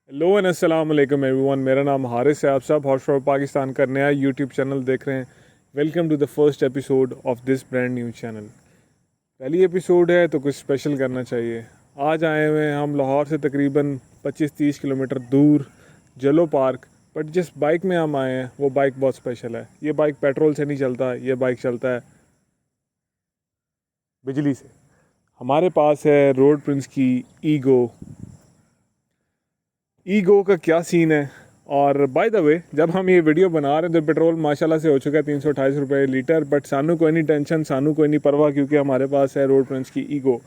Hello and अस्सलाम वालेकुम everyone. मेरा नाम हारिस है। आप सब हॉट फॉर पाकिस्तान का नया यूट्यूब चैनल देख रहे हैं। Welcome to the first episode of this brand new channel. पहली एपिसोड है तो कुछ स्पेशल करना चाहिए। आज आए हुए हैं हम लाहौर से तकरीबन 25-30 किलोमीटर दूर जलो पार्क। बट जिस बाइक में हम आए हैं वो बाइक बहुत स्पेशल है। ये बाइक पेट्रोल से नहीं चलता, ये बाइक चलता है बिजली से। हमारे पास है रोड प्रिंस की ईगो का क्या सीन है। और बाय द वे, जब हम ये वीडियो बना रहे हैं तो पेट्रोल माशाल्लाह से हो चुका है 328 रुपये लीटर। बट सानू कोई नहीं टेंशन, सानू कोई नहीं परवाह, क्योंकि हमारे पास है रोड प्रिंस की Ego.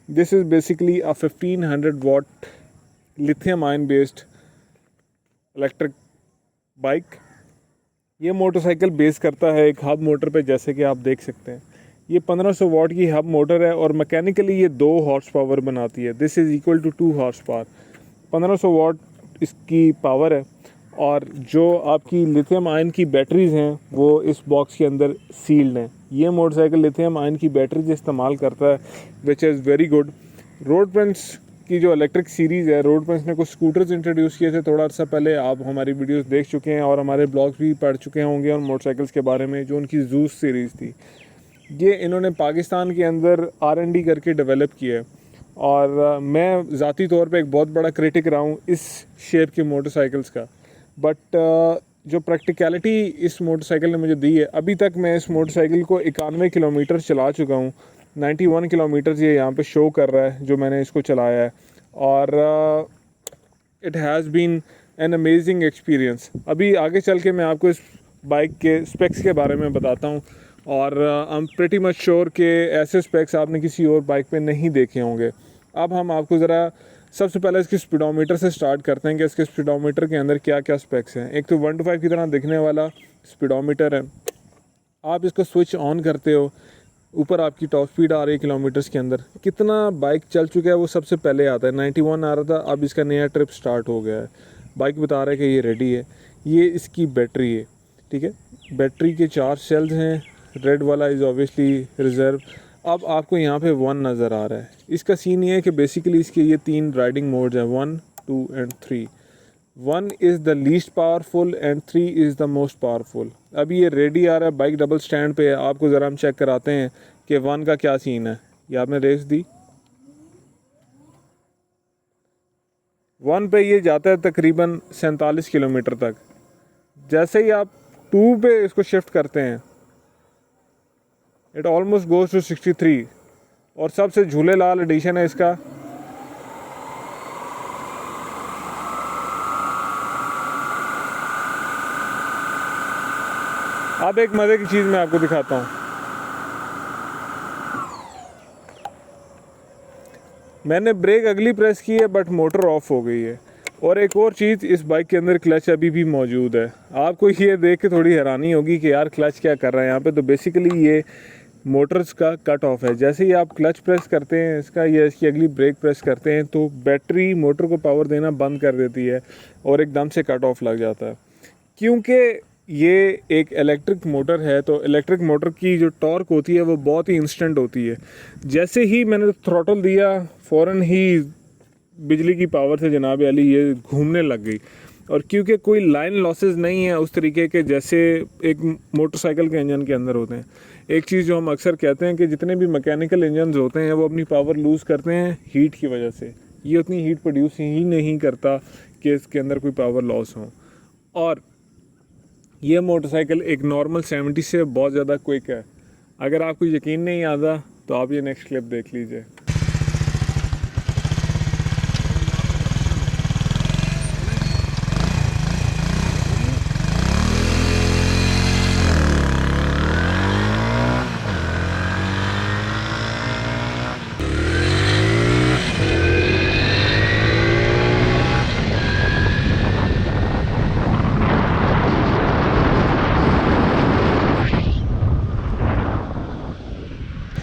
This is basically a 1500 watt lithium ion based electric bike. ये मोटरसाइकिल बेस करता है एक हब मोटर पे, जैसे कि आप देख सकते हैं। ये 1500 वाट की हब मोटर है और मैकेनिकली ये 2 हॉर्स पावर बनाती है। This is equal to 2 horse power. 1500 watt इसकी पावर है। और जो आपकी लिथियम आयन की बैटरीज़ हैं वो इस बॉक्स के अंदर सील्ड हैं। ये मोटरसाइकिल लिथियम आयन की बैटरीज इस्तेमाल करता है, which is very good. Road Prince की जो इलेक्ट्रिक सीरीज़ है, रोड प्रिंस ने कुछ स्कूटर्स इंट्रोड्यूस किए थे थोड़ा अर्सा पहले। आप हमारी वीडियोस देख चुके हैं और हमारे ब्लॉग्स भी पढ़ चुके होंगे और मोटरसाइकिल्स के बारे में। जो उनकी जूस सीरीज़ थी, ये इन्होंने पाकिस्तान के अंदर R&D करके डेवलप किया है। और मैं ज़ाती तौर पे एक बहुत बड़ा क्रिटिक रहा हूँ इस शेप के मोटरसाइकिल्स का। बट जो प्रैक्टिकलिटी इस मोटरसाइकिल ने मुझे दी है, अभी तक मैं इस मोटरसाइकिल को 91 किलोमीटर चला चुका हूँ। 91 किलोमीटर ये यहाँ पे शो कर रहा है जो मैंने इसको चलाया है। और it has been an amazing experience. अभी आगे चल के मैं आपको इस बाइक के स्पेक्स के बारे में बताता हूँ। और I am pretty much sure कि ऐसे स्पेक्स आपने किसी और बाइक पे नहीं देखे होंगे। अब हम आपको ज़रा सबसे पहले इसके स्पीडोमीटर से स्टार्ट करते हैं कि इसके स्पीडोमीटर के अंदर क्या क्या स्पेक्स हैं। एक तो 1 to 5 की तरह दिखने वाला स्पीडोमीटर है। आप इसको स्विच ऑन करते हो, ऊपर आपकी टॉप स्पीड आ रही है किलोमीटर्स के अंदर। कितना बाइक चल चुका है वो सबसे पहले आता है। 91 आ रहा था, अब इसका नया ट्रिप स्टार्ट हो गया है। बाइक बता रहा है कि ये रेडी है। ये इसकी बैटरी है, ठीक है। बैटरी के 4 सेल्स हैं। रेड वाला इज़ ऑब्वियसली रिज़र्व। अब आपको यहाँ पे 1 नज़र आ रहा है। इसका सीन ये है कि बेसिकली इसके ये 3 राइडिंग मोड्स हैं, 1, 2 and 3। 1 is the least powerful and 3 is the most powerful. अभी ये रेडी आ रहा है, बाइक डबल स्टैंड पे है। आपको ज़रा हम चेक कराते हैं कि 1 का क्या सीन है। ये आपने रेस दी, 1 पे ये जाता है तकरीबन 47 किलोमीटर तक। जैसे ही आप 2 पे इसको शिफ्ट करते हैं, इट ऑलमोस्ट गोज़ टू 63। और सबसे झूलेलाल एडिशन है इसका, अब एक मज़े की चीज़ मैं आपको दिखाता हूँ। मैंने ब्रेक अगली प्रेस की है बट मोटर ऑफ हो गई है। और एक और चीज़, इस बाइक के अंदर क्लच अभी भी मौजूद है। आपको ये देख के थोड़ी हैरानी होगी कि यार क्लच क्या कर रहा है यहाँ पे। तो बेसिकली ये मोटर्स का कट ऑफ है। जैसे ही आप क्लच प्रेस करते हैं इसका, या इसकी अगली ब्रेक प्रेस करते हैं, तो बैटरी मोटर को पावर देना बंद कर देती है और एकदम से कट ऑफ लग जाता है। क्योंकि ये एक इलेक्ट्रिक मोटर है, तो इलेक्ट्रिक मोटर की जो टॉर्क होती है वो बहुत ही इंस्टेंट होती है। जैसे ही मैंने थ्रॉटल दिया, फ़ौरन ही बिजली की पावर से जनाब अली ये घूमने लग गई। और क्योंकि कोई लाइन लॉसेस नहीं है उस तरीके के जैसे एक मोटरसाइकिल के इंजन के अंदर होते हैं। एक चीज़ जो हम अक्सर कहते हैं कि जितने भी मैकेनिकल इंजन होते हैं वो अपनी पावर लूज़ करते हैं हीट की वजह से। ये उतनी हीट प्रोड्यूस ही नहीं करता कि इसके अंदर कोई पावर लॉस हो। और ये मोटरसाइकिल एक नॉर्मल 70 से बहुत ज़्यादा क्विक है। अगर आपको यकीन नहीं आता तो आप ये नेक्स्ट क्लिप देख लीजिए।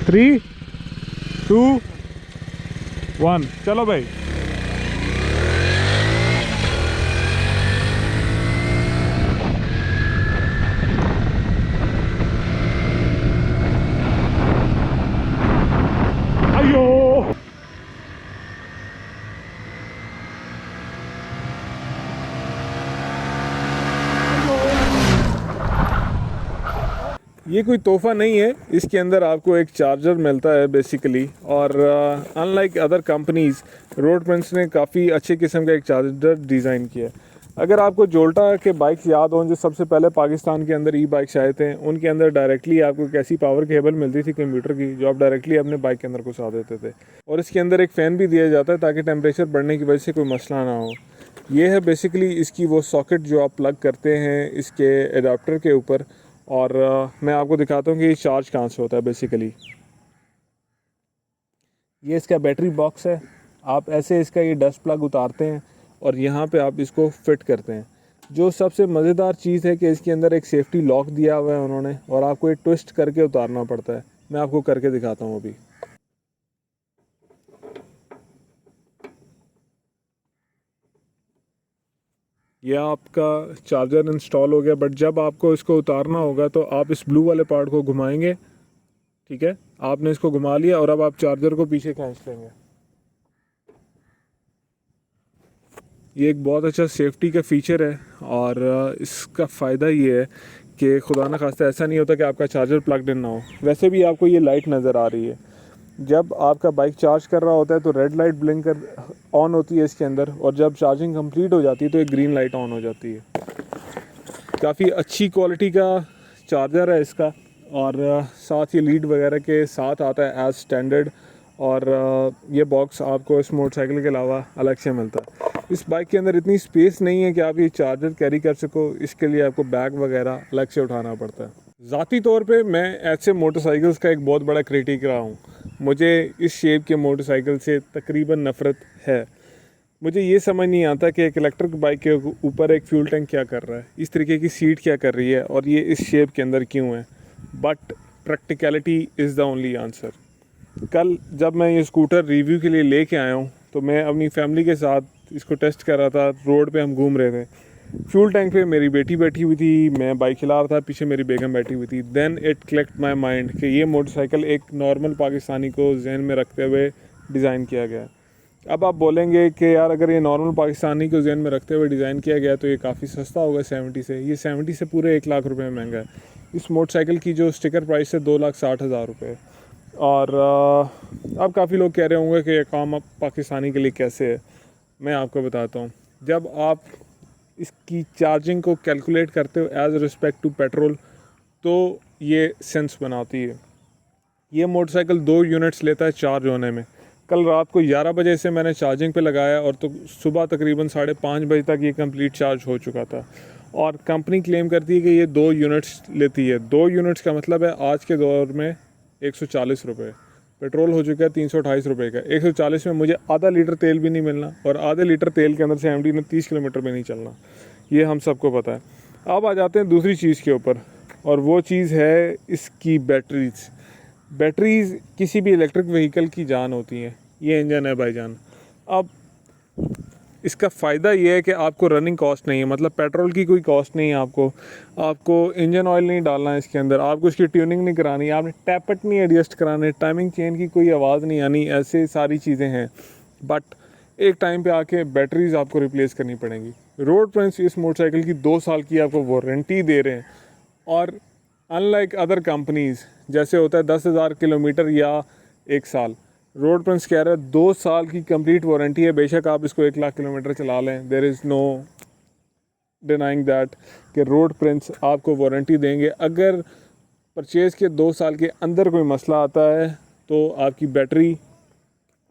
थ्री, 2, 1, चलो भाई। अयो ये कोई तोहफ़ा नहीं है, इसके अंदर आपको एक चार्जर मिलता है बेसिकली। और unlike other companies, road Prince ने काफ़ी अच्छे किस्म का एक चार्जर डिज़ाइन किया है। अगर आपको जोल्टा के बाइक्स याद हों जो सबसे पहले पाकिस्तान के अंदर ई बाइक्स आए थे, उनके अंदर डायरेक्टली आपको एक ऐसी पावर केबल मिलती थी कंप्यूटर की जो आप डायरेक्टली अपने बाइक के अंदर घुसा देते थे, और इसके अंदर एक फ़ैन भी दिया जाता है ताकि टेम्परेचर बढ़ने की वजह से कोई मसला ना हो। ये है बेसिकली इसकी वो सॉकेट जो आप प्लग करते हैं इसके एडाप्टर के ऊपर। और मैं आपको दिखाता हूँ कि ये चार्ज कहाँ से होता है बेसिकली। ये इसका बैटरी बॉक्स है, आप ऐसे इसका ये डस्ट प्लग उतारते हैं और यहाँ पे आप इसको फिट करते हैं। जो सबसे मज़ेदार चीज़ है कि इसके अंदर एक सेफ्टी लॉक दिया हुआ है उन्होंने, और आपको ये ट्विस्ट करके उतारना पड़ता है। मैं आपको करके दिखाता हूँ अभी। यह आपका चार्जर इंस्टॉल हो गया, बट जब आपको इसको उतारना होगा तो आप इस ब्लू वाले पार्ट को घुमाएंगे, ठीक है। आपने इसको घुमा लिया और अब आप चार्जर को पीछे खींच लेंगे। ये एक बहुत अच्छा सेफ्टी का फ़ीचर है, और इसका फ़ायदा ये है कि खुदा न खास्ता ऐसा नहीं होता कि आपका चार्जर प्लग्ड इन ना हो। वैसे भी आपको ये लाइट नज़र आ रही है, जब आपका बाइक चार्ज कर रहा होता है तो रेड लाइट ब्लिंक कर ऑन होती है इसके अंदर, और जब चार्जिंग कंप्लीट हो जाती है तो एक ग्रीन लाइट ऑन हो जाती है। काफ़ी अच्छी क्वालिटी का चार्जर है इसका, और साथ ये लीड वगैरह के साथ आता है एज स्टैंडर्ड। और ये बॉक्स आपको इस मोटरसाइकिल के अलावा अलग से मिलता है। इस बाइक के अंदर इतनी स्पेस नहीं है कि आप ये चार्जर कैरी कर सको, इसके लिए आपको बैग वगैरह अलग से उठाना पड़ता है। ज़ाती तौर पे मैं ऐसे मोटरसाइकिल्स का एक बहुत बड़ा क्रिटिक रहा हूँ। मुझे इस शेप के मोटरसाइकिल से तकरीबन नफ़रत है। मुझे ये समझ नहीं आता कि एक इलेक्ट्रिक बाइक के ऊपर एक फ्यूल टैंक क्या कर रहा है, इस तरीके की सीट क्या कर रही है, और ये इस शेप के अंदर क्यों है। But practicality is the only answer. कल जब मैं ये स्कूटर रिव्यू के लिए लेके आया हूँ तो मैं अपनी फैमिली के साथ इसको टेस्ट कर रहा था। रोड पे हम घूम रहे थे, फ्यूल टैंक पे मेरी बेटी बैठी हुई थी, मैं बाइक चला रहा था, पीछे मेरी बेगम बैठी हुई थी। Then it clicked my mind कि ये मोटरसाइकिल एक नॉर्मल पाकिस्तानी को जहन में रखते हुए डिज़ाइन किया गया है। अब आप बोलेंगे कि यार अगर ये नॉर्मल पाकिस्तानी को जहन में रखते हुए डिज़ाइन किया गया तो ये काफ़ी सस्ता होगा 70 से। ये 70 से पूरे 1 लाख रुपए में महंगा है। इस मोटरसाइकिल की जो स्टिकर प्राइस है 2,60,000 रुपये। और अब काफ़ी लोग कह रहे होंगे कि ये काम अब पाकिस्तानी के लिए कैसे है। मैं आपको बताता हूँ, जब आप इसकी चार्जिंग को कैलकुलेट करते हो एज रिस्पेक्ट टू पेट्रोल तो ये सेंस बनाती है। ये मोटरसाइकिल 2 यूनिट्स लेता है चार्ज होने में। कल रात को 11 बजे से मैंने चार्जिंग पे लगाया और तो सुबह तकरीबन 5:30 बजे तक ये कंप्लीट चार्ज हो चुका था। और कंपनी क्लेम करती है कि ये 2 यूनिट्स लेती है। 2 यूनिट्स का मतलब है आज के दौर में 140 रुपये। पेट्रोल हो चुका है 328 रुपये का। 140 में मुझे आधा लीटर तेल भी नहीं मिलना, और आधे लीटर तेल के अंदर से एमडी ने 30 किलोमीटर भी नहीं चलना। ये हम सबको पता है। अब आ जाते हैं दूसरी चीज़ के ऊपर, और वो चीज़ है इसकी बैटरीज़। बैटरीज़ किसी भी इलेक्ट्रिक व्हीकल की जान होती हैं। ये इंजन है भाईजान। अब इसका फ़ायदा ये है कि आपको रनिंग कॉस्ट नहीं है, मतलब पेट्रोल की कोई कॉस्ट नहीं है। आपको इंजन ऑयल नहीं डालना है इसके अंदर, आपको इसकी ट्यूनिंग नहीं करानी, आपने टैपट नहीं एडजस्ट कराने, टाइमिंग चेन की कोई आवाज़ नहीं आनी, ऐसे सारी चीज़ें हैं। बट एक टाइम पे आके बैटरीज़ आपको रिप्लेस करनी पड़ेंगी। रोड प्रिंस इस मोटरसाइकिल की 2 साल की आपको वारंटी दे रहे हैं, और अनलाइक अदर कंपनीज़ जैसे होता है 10,000 किलोमीटर या 1 साल, रोड प्रिंस कह रहा है 2 साल की कंप्लीट वारंटी है। बेशक आप इसको 1 लाख किलोमीटर चला लें, there is no denying that कि रोड प्रिंस आपको वारंटी देंगे। अगर परचेज़ के 2 साल के अंदर कोई मसला आता है तो आपकी बैटरी,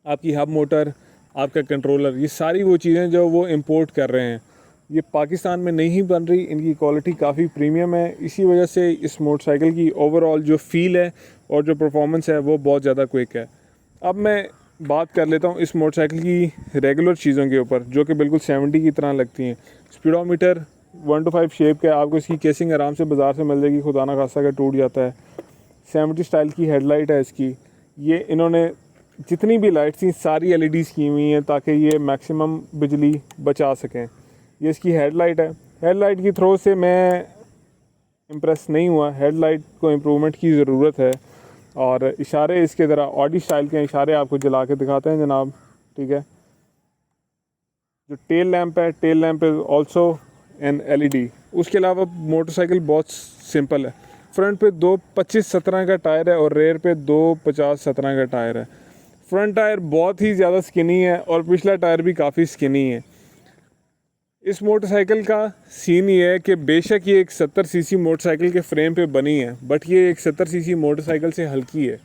आपकी हब मोटर, आपका कंट्रोलर, ये सारी वो चीज़ें जो वो इंपोर्ट कर रहे हैं, ये पाकिस्तान में नहीं बन रही। इनकी क्वालिटी काफ़ी प्रीमियम है, इसी वजह से इस मोटरसाइकिल की ओवरऑल जो फील है और जो परफॉर्मेंस है वो बहुत ज़्यादा क्विक है। अब मैं बात कर लेता हूँ इस मोटरसाइकिल की रेगुलर चीज़ों के ऊपर जो कि बिल्कुल 70 की तरह लगती हैं। स्पीडोमीटर 1 to 5 शेप का, आपको इसकी केसिंग आराम से बाज़ार से मिल जाएगी, खुदा ना खास्ता का टूट जाता है। 70 स्टाइल की हेडलाइट है इसकी। ये इन्होंने जितनी भी लाइट्स थी सारी एलईडीज़ की हुई हैं ताकि ये मैक्सिमम बिजली बचा सकें। ये इसकी हेडलाइट है। हेडलाइट की थ्रो से मैं इम्प्रेस नहीं हुआ, हेडलाइट को इम्प्रूवमेंट की ज़रूरत है। और इशारे इसके ज़रा ऑडी स्टाइल के इशारे आपको जला के दिखाते हैं जनाब, ठीक है। जो टेल लैंप है, tail lamp is also an LED. उसके अलावा मोटरसाइकिल बहुत सिंपल है। फ्रंट पे 2.25-17 का टायर है और रेयर पे 2.50-17 का टायर है। फ्रंट टायर बहुत ही ज़्यादा स्किनी है और पिछला टायर भी काफ़ी स्किनी है। इस मोटरसाइकिल का सीन ये है कि बेशक ये एक 70 सीसी मोटरसाइकिल के फ्रेम पे बनी है, बट ये एक 70 सीसी मोटरसाइकिल से हल्की है।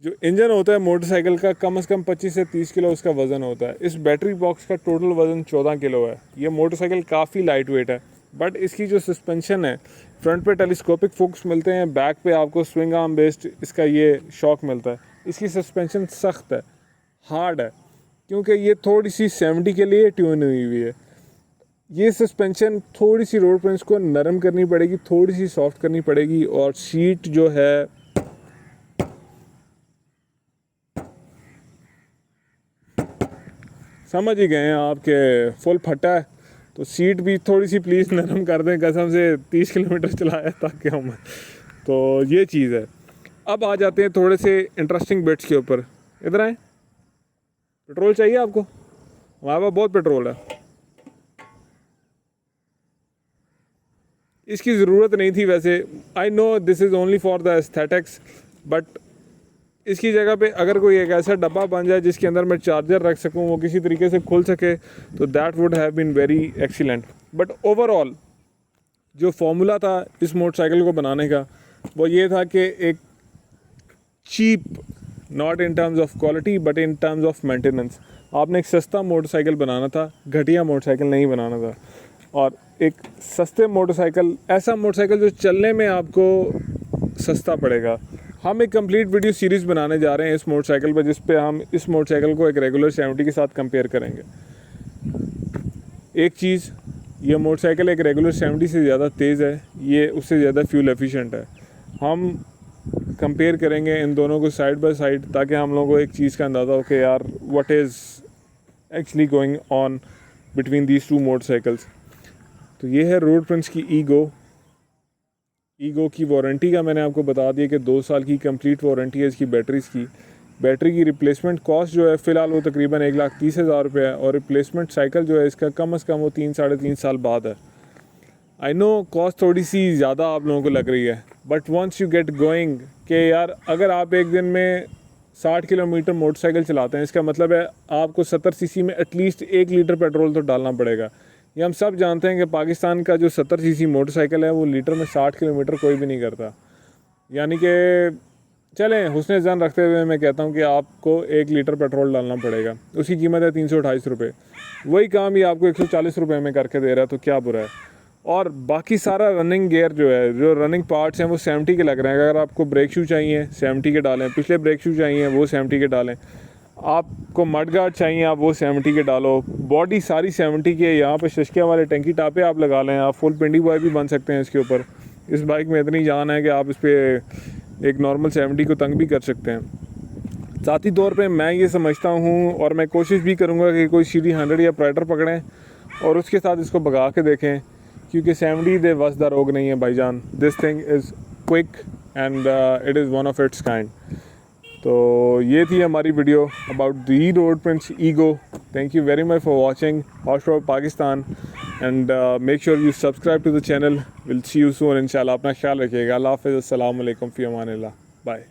जो इंजन होता है मोटरसाइकिल का कम से कम 25 से 30 किलो उसका वज़न होता है। इस बैटरी बॉक्स का टोटल वज़न 14 किलो है। ये मोटरसाइकिल काफ़ी लाइट वेट है, बट इसकी जो सस्पेंशन है, फ्रंट पे टेलीस्कोपिक फोक्स मिलते हैं, बैक पे आपको स्विंग आर्म बेस्ड इसका ये शॉक मिलता है। इसकी सस्पेंशन सख्त है, हार्ड है, क्योंकि ये थोड़ी सी 70 के लिए ट्यून हुई है। ये सस्पेंशन थोड़ी सी रोड प्रिंस को नरम करनी पड़ेगी, थोड़ी सी सॉफ्ट करनी पड़ेगी। और सीट जो है समझ ही गए हैं आपके फुल फटा है, तो सीट भी थोड़ी सी प्लीज़ नरम कर दें। कसम से 30 किलोमीटर चलाया ताकि हम, तो ये चीज़ है। अब आ जाते हैं थोड़े से इंटरेस्टिंग बिट्स के ऊपर। इधर आए। पेट्रोल चाहिए आपको? हमारे पास बहुत पेट्रोल है। इसकी ज़रूरत नहीं थी वैसे। I know this is only for the aesthetics, but इसकी जगह पे अगर कोई एक ऐसा डब्बा बन जाए जिसके अंदर मैं चार्जर रख सकूं, वो किसी तरीके से खुल सके, तो that would have been very excellent. But overall जो फॉर्मूला था इस मोटरसाइकिल को बनाने का, वो ये था कि एक cheap, not in terms of quality but in terms of maintenance, आपने एक सस्ता मोटरसाइकिल बनाना था, घटिया मोटरसाइकिल नहीं बनाना था। और एक सस्ते मोटरसाइकिल, ऐसा मोटरसाइकिल जो चलने में आपको सस्ता पड़ेगा। हम एक कंप्लीट वीडियो सीरीज़ बनाने जा रहे हैं इस मोटरसाइकिल पर, जिस पे हम इस मोटरसाइकिल को एक रेगुलर 70 के साथ कंपेयर करेंगे। एक चीज़, ये मोटरसाइकिल एक रेगुलर 70 से ज़्यादा तेज़ है, ये उससे ज़्यादा फ्यूल एफिशिएंट है। हम कंपेयर करेंगे इन दोनों को साइड बाय साइड, ताकि हम लोगों को एक चीज़ का अंदाज़ा हो कि यार what is actually going on between these two motorcycles. तो ये है रोड प्रिंस की ईगो की वारंटी का मैंने आपको बता दिया कि 2 साल की कंप्लीट वारंटी है इसकी बैटरीज़ की। बैटरी की रिप्लेसमेंट कॉस्ट जो है फ़िलहाल वो तकरीबन 1,30,000 रुपये है, और रिप्लेसमेंट साइकिल जो है इसका कम से कम वो 3-3.5 साल बाद है। आई नो कॉस्ट थोड़ी सी ज़्यादा आप लोगों को लग रही है, but once you get going कि यार अगर आप एक दिन में 60 किलोमीटर मोटरसाइकिल चलाते हैं, इसका मतलब है आपको 70 सीसी में एटलीस्ट 1 लीटर पेट्रोल तो डालना पड़ेगा। ये हम सब जानते हैं कि पाकिस्तान का जो 70 सीसी मोटरसाइकिल है वो लीटर में 60 किलोमीटर कोई भी नहीं करता। यानी कि चलें, हुस्न ज़न रखते हुए मैं कहता हूँ कि आपको 1 लीटर पेट्रोल डालना पड़ेगा। उसकी कीमत है 328 रुपये। वही काम ही आपको 140 रुपये में करके दे रहा है, तो क्या बुरा है। और बाकी सारा रनिंग गियर जो है, जो रनिंग पार्ट्स हैं वो 70 के लग रहे हैं। अगर आपको ब्रेक शू चाहिए 70 के डालें, पिछले ब्रेक शू चाहिए वो 70 के डालें, आपको मड गार्ड चाहिए आप वो 70 के डालो, बॉडी सारी 70 की है। यहाँ पे शशकिया वाले टंकी टापे आप लगा लें, आप फुल पिंडी बॉय भी बन सकते हैं इसके ऊपर। इस बाइक में इतनी जान है कि आप इस पर एक नॉर्मल 70 को तंग भी कर सकते हैं। ज़ाती तौर पे मैं ये समझता हूँ, और मैं कोशिश भी करूँगा कि कोई CD 100 या प्राइडर पकड़ें और उसके साथ इसको भगा के देखें, क्योंकि 70 दे वस द रोग नहीं है भाईजान। This thing is quick and it is one of its kind. तो ये थी हमारी video about the Road Prince Ego. Thank you very much for watching Hot Rod Pakistan, and make sure you subscribe to the channel. Will see you soon इंशाल्लाह। अपना ख्याल रखिएगा। अल्लाह हाफ़िज़। अस्सलाम वालेकुम फ़ी अमानिल्लाह। बाय।